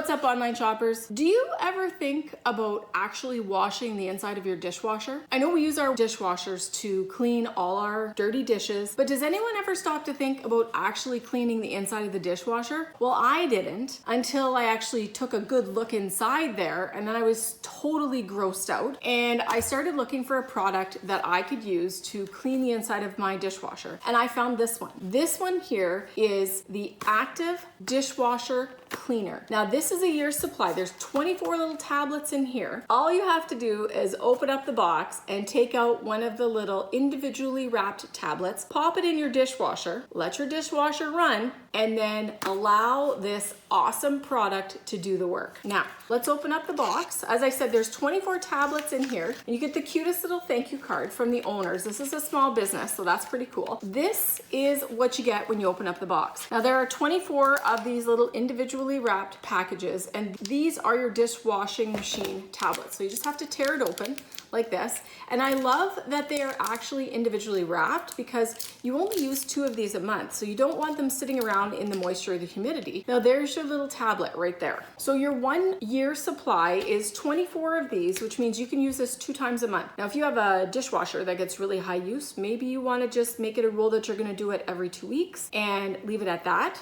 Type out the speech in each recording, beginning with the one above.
What's up, online shoppers? Do you ever think about actually washing the inside of your dishwasher? I know we use our dishwashers to clean all our dirty dishes, but does anyone ever stop to think about actually cleaning the inside of the dishwasher? Well, I didn't until I actually took a good look inside there, and then I was totally grossed out, and I started looking for a product that I could use to clean the inside of my dishwasher, and I found this one. This one here is the Active Dishwasher Cleaner. Now, this is a year's supply. There's 24 little tablets in here. All you have to do is open up the box and take out one of the little individually wrapped tablets, pop it in your dishwasher, let your dishwasher run, and then allow this awesome product to do the work. Now, let's open up the box. As I said, there's 24 tablets in here, and you get the cutest little thank you card from the owners. This is a small business, so that's pretty cool. This is what you get when you open up the box. Now, there are 24 of these little individually wrapped packages, and these are your dishwashing machine tablets. So you just have to tear it open like this. And I love that they are actually individually wrapped because you only use 2 of these a month. So you don't want them sitting around in the moisture or the humidity. Now there's your little tablet right there. So your 1 year supply is 24 of these, which means you can use this 2 times a month. Now, if you have a dishwasher that gets really high use, maybe you want to just make it a rule that you're going to do it every 2 weeks and leave it at that.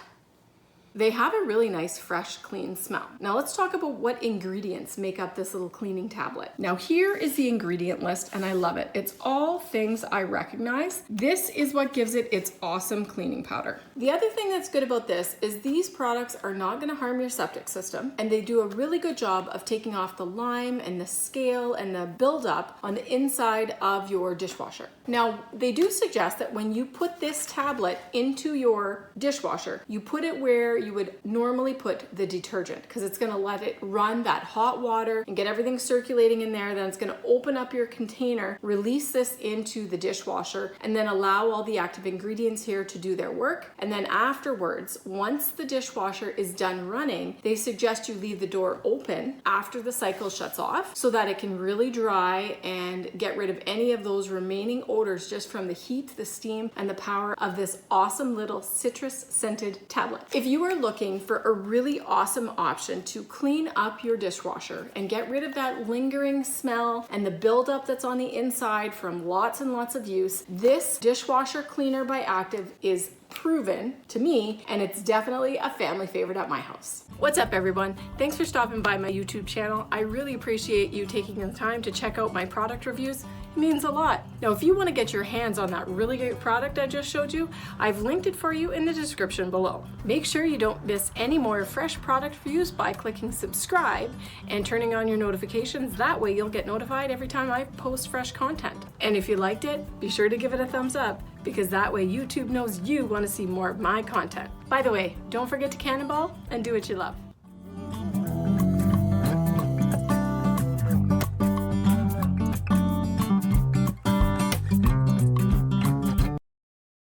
They have a really nice, fresh, clean smell. Now let's talk about what ingredients make up this little cleaning tablet. Now here is the ingredient list, and I love it. It's all things I recognize. This is what gives it its awesome cleaning powder. The other thing that's good about this is these products are not gonna harm your septic system, and they do a really good job of taking off the lime and the scale and the buildup on the inside of your dishwasher. Now, they do suggest that when you put this tablet into your dishwasher, you put it where you would normally put the detergent, because it's going to let it run that hot water and get everything circulating in there. Then it's going to open up your container, release this into the dishwasher, and then allow all the active ingredients here to do their work. And then afterwards, once the dishwasher is done running, they suggest you leave the door open after the cycle shuts off so that it can really dry and get rid of any of those remaining odors just from the heat, the steam, and the power of this awesome little citrus scented tablet. If you are looking for a really awesome option to clean up your dishwasher and get rid of that lingering smell and the buildup that's on the inside from lots and lots of use, this dishwasher cleaner by Active is proven to me, and it's definitely a family favorite at my house. What's up, everyone? Thanks for stopping by my YouTube channel. I really appreciate you taking the time to check out my product reviews. It means a lot. Now, if you want to get your hands on that really great product I just showed you, I've linked it for you in the description below. Make sure you don't miss any more fresh product reviews by clicking subscribe and turning on your notifications. That way you'll get notified every time I post fresh content. And if you liked it, be sure to give it a thumbs up, because that way YouTube knows you want to see more of my content. By the way, don't forget to cannonball and do what you love.